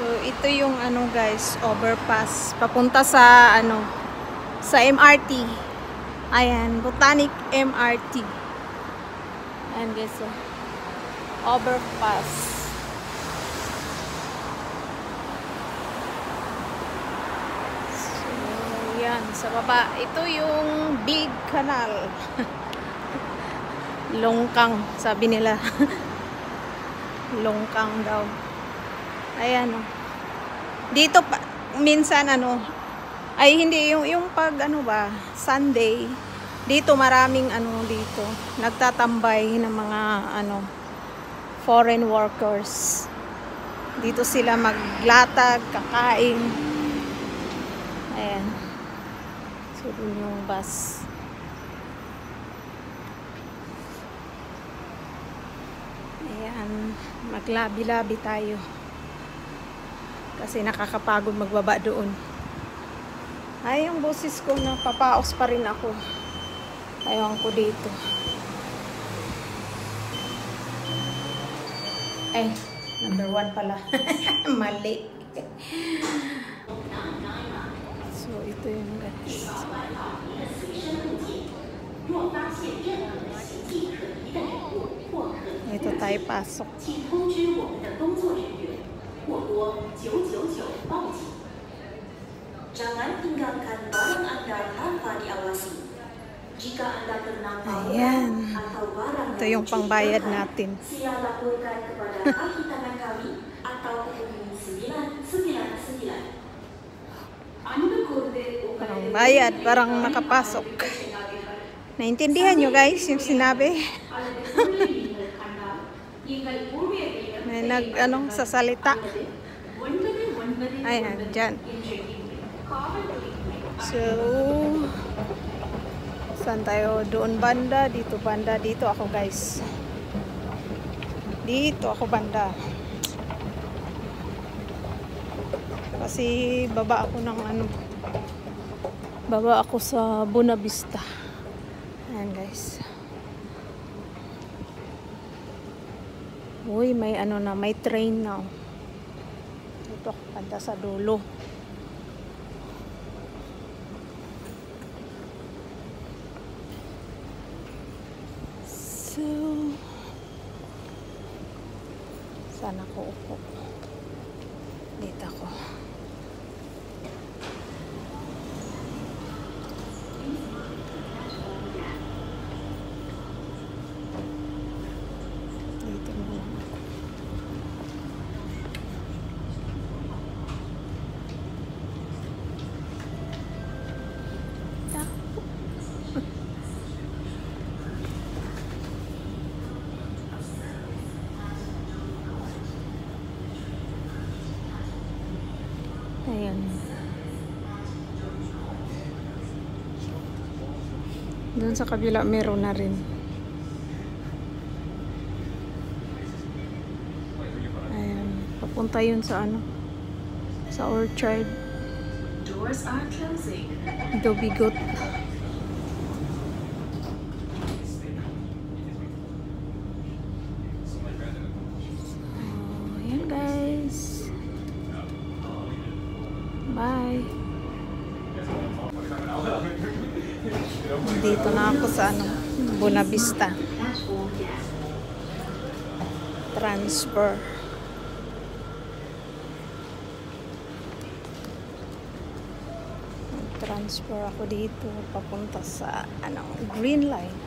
So ito yung ano guys, overpass papunta sa ano, sa MRT. Ayan, Botanic MRT. Ayan guys, so, overpass. So yan, sa baba ito yung big canal. Longkang sabi nila. Longkang daw. Ayan oh. Dito pa minsan ano, ay hindi yung pag ano ba, Sunday, dito maraming ano dito, nagtatambay ng mga ano foreign workers. Dito sila maglatag, kakain. Ayan. So dun yung bus. Ayan, maglabi-labi tayo. Kasi nakakapagod magbaba doon. Ay, yung boses ko na papaos pa rin ako. Ayaw ko dito. Ay, number 1 pala. Mali. So, ito yung guys. Ito tayo pasok. Jangan tinggalkan barang Anda tanpa diawasi. Jika Anda Ayan. Ito yung pangbayad natin. Sila laporkan kepada kaki tangan kami atau hubungi 999. Pangbayad, parang nakapasok. Naintindihan nyo guys yung sinabi? May nag-anong sasalita. Ayan, dyan. So, saan tayo? Doon banda, dito banda, dito ako guys. Dito ako banda. Kasi baba ako ng ano, baba ako sa Bonavista. Ayan guys. Uy, may ano na, may train na. Dito ako banda sa dulo. So, saan ako upo? Dito ako. Dito mo lang ako. Ayan. Doon sa kabila meron na rin. Ayan. Papunta yun sa ano, sa Orchard. Doors are closing. Dobigot. Ayan guys. Bye. Dito na ako sa ano, Bonavista. Transfer. Transfer ako dito papunta sa ano, Green Line.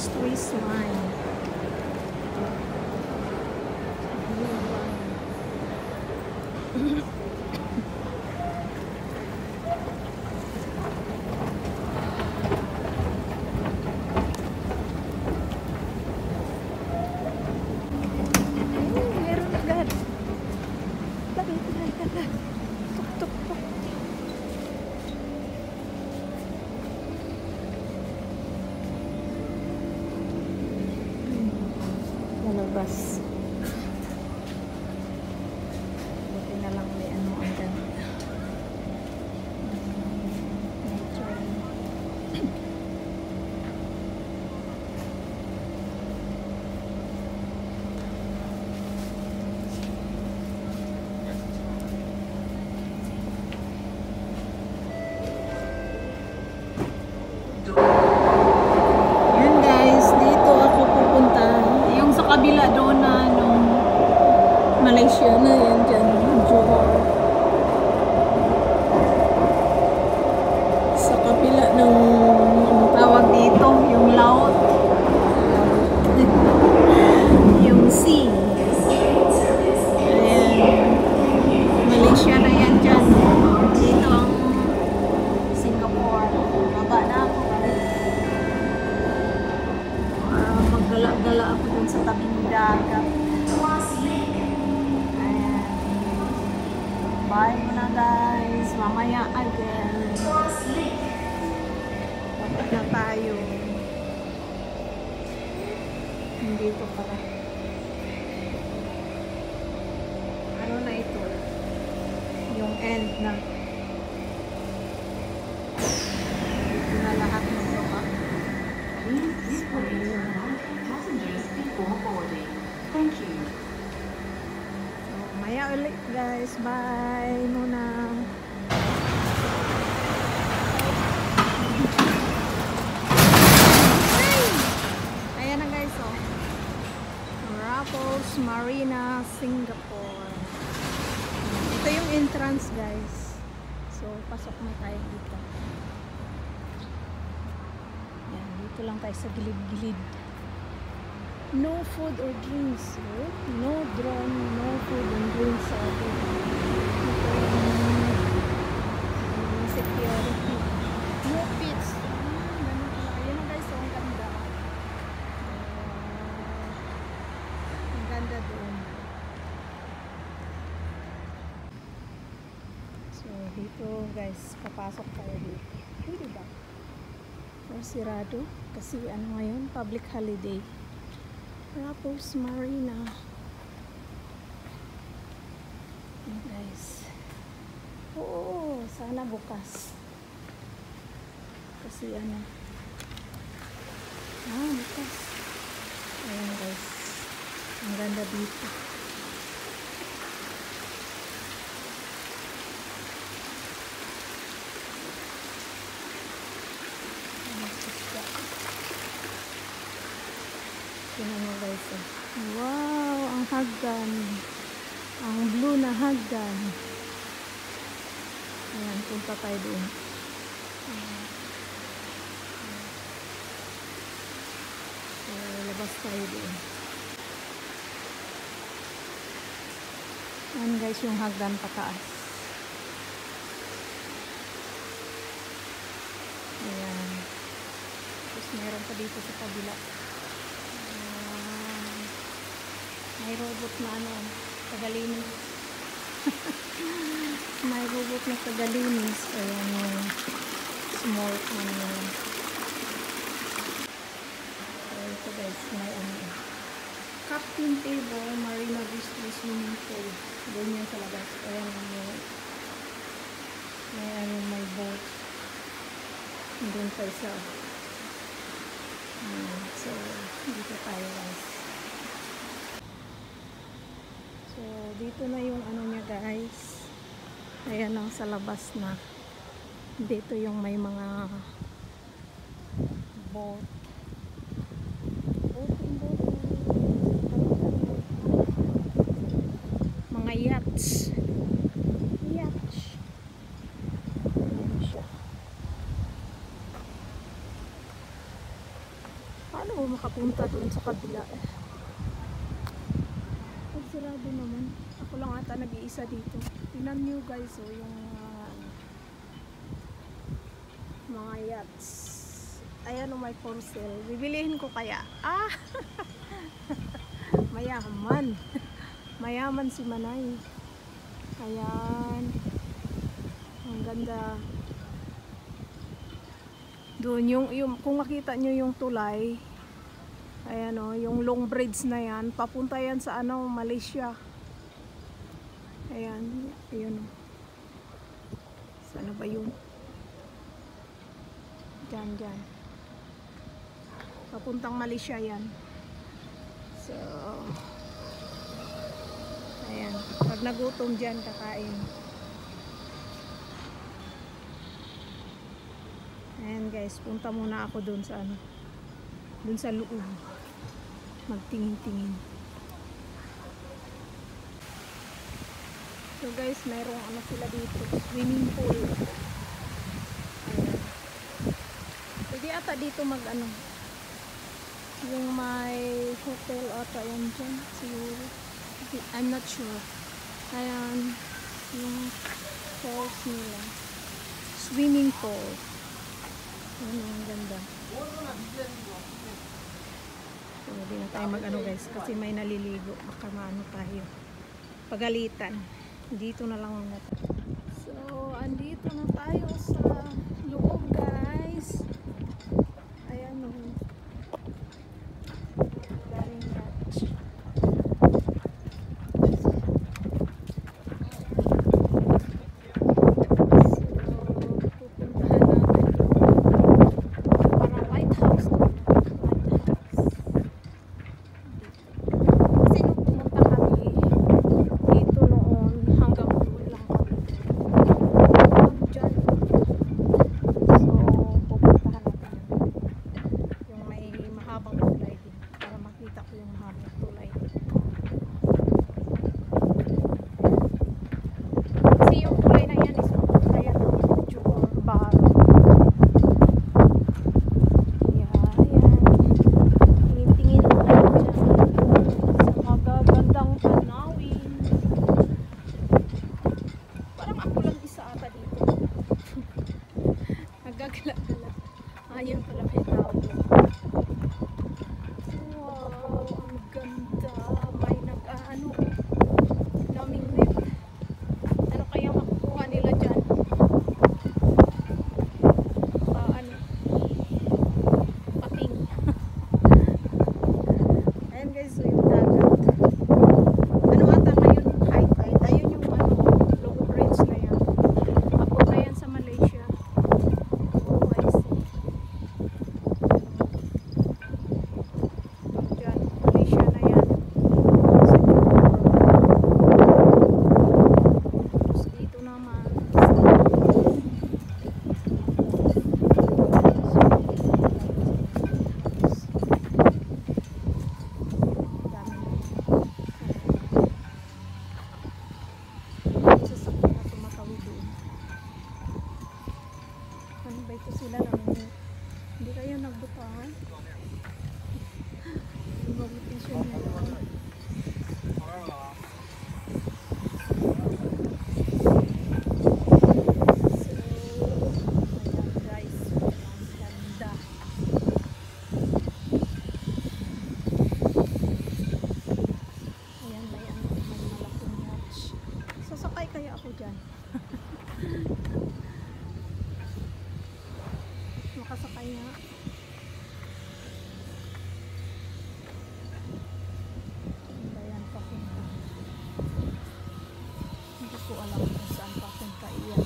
Swiss line. Meron agad. Tuk tuk tuk. Lalabas. Buti na lang may ano ang ganda. Malaysia na yan dyan. Dito ang Singapore. Baba na ako guys. Maggala-gala ako dun sa tabing dagat. Ayan. Bye muna guys. Mamaya again. Kapag na tayo. Dito pala. Ano na ito? Yung end na. Ito na lahat ng baba. Passengers before boarding. Thank you. So, maya ulit guys. Bye muna. Ayan na guys, oh. Raffles Marina, Singapore. Ito yung entrance guys. So, pasok na tayo dito. Yan, dito lang tayo sa gilid-gilid. No food or drinks. Oh. No drone, no food and drinks. Ito yung security. No pits. Ganun pala. Ayan na guys, oh, ang ganda. Ang ganda doon. So, dito guys, papasok tayo dito. Pwede ba? Or sirado? Kasi ano ngayon, public holiday. Raffles Marina. Ayan guys. Oo, sana bukas. Kasi ano. Bukas. Ayan guys. Ang ganda dito. Tingnan mo guys. Wow, ang hagdan. Ang blue na hagdan. Ayan, punta tayo doon. So, labas tayo doon. Ayan guys, yung hagdan pataas. Ayan. Tapos meron pa dito sa kabila. May robot na ano, tagalinis. May robot na tagalinis. Ayan yung smart ano. So ito guys, may ano. Captain table, Marina Bistro swimming pool. Ganyan sa labas. Ayan yung may boat. Doon pa isa. So, dito tayo guys. So, dito na yung ano niya guys. Ayan lang sa labas na. Dito yung may mga boat. Mga yachts. Yachts. Ayan siya. Paano mo makapunta doon sa kabila eh? Sarado naman. Ako lang ata nag-iisa dito. Tingnan nyo guys, oh, yung mga yachts. Ayan, may for sale. Bibilihin ko kaya. Mayaman. Mayaman si Manay. Ayan. Ang ganda. Doon yung kung makita nyo yung tulay. Ayan o, yung long bridge na yan, papunta yan sa ano, Malaysia. Ayan, ayan o. Sana ba yun? Diyan. Papuntang Malaysia yan. So, ayan. Pag nagutom dyan, kakain. Ayan guys, punta muna ako dun sa ano. Dun sa loob. Magtingin-tingin. So guys, mayroong ano sila dito, swimming pool. Ayan. Pwede ata dito mag ano, yung may hotel ata yan dyan siguro. I'm not sure. Ayan, yung swimming pool. Ayan, ang ganda. So, hindi na tayo mag-ano guys, kasi may naliligo. Baka maano tayo. Pagalitan. Dito na lang muna tayo. So, andito na tayo sa loob guys. Ayan o. Galing yacht. Ayun pala may tao. Wow, ang ganda. May nag-ano, namingwit. Ano kaya makukuha nila dyan? Ano? Pating. Ayan guys, so yung dagat. Ano ata ngayon? High tide. Ayun yung ano, low bridge na yan. Papunta yan sa Malaysia. Oh, I see. Ito sila namin. Hindi kayo nagbutangan. Mag-vacation nila. Sasakay kaya ako dyan. Makasakay nga. Bayan papunta. Hindi ko alam kung saan papunta iyan.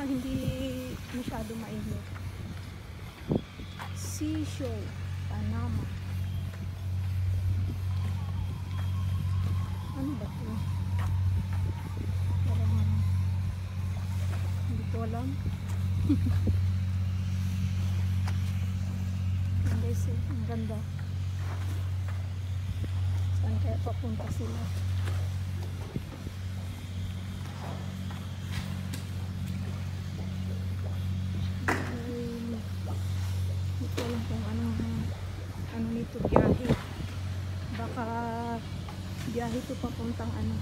Hindi masyado mainit. Seashore, Panama. Ano ba ito? Parang hindi ko alam. Guys, ang ganda. Saan kaya papunta sila? Ito biyahe, baka biyahe ito papuntang ano,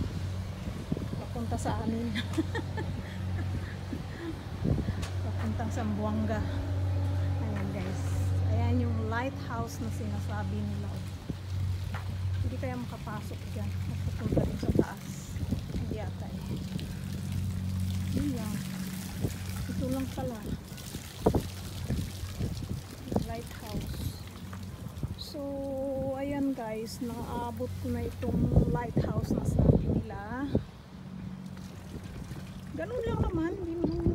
papunta sa amin. Papuntang Zamboanga. Ayan guys, ayan yung lighthouse na sinasabi nila. Hindi kaya makapasok dyan, papunta rin sa taas. Hindi ata eh. Yun lang, ito lang pala lighthouse. So, ayan guys, nakaabot ko na itong lighthouse na sabi nila. Ganun lang naman, hindi naman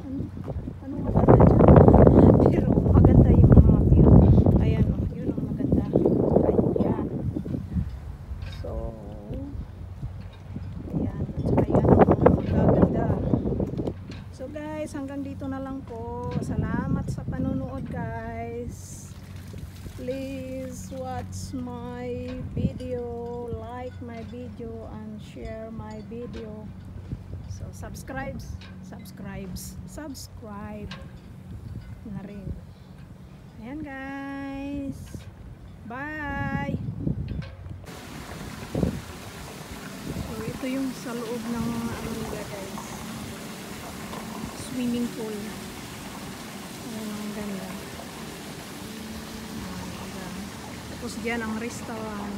ano maganda dyan. Pero maganda yung mga view. Ayan o, yun ang maganda. Ayan. So, ayan. At ayan ang mga magaganda. So guys, hanggang dito na lang po. Salamat sa panunood guys. Please watch my video, like like my video and share my video. So subscribe na rin. Ayan guys. Bye. So ito yung sa loob ng ano nila guys. Swimming pool. Ayan ang ganda. Tapos diyan ang restaurant.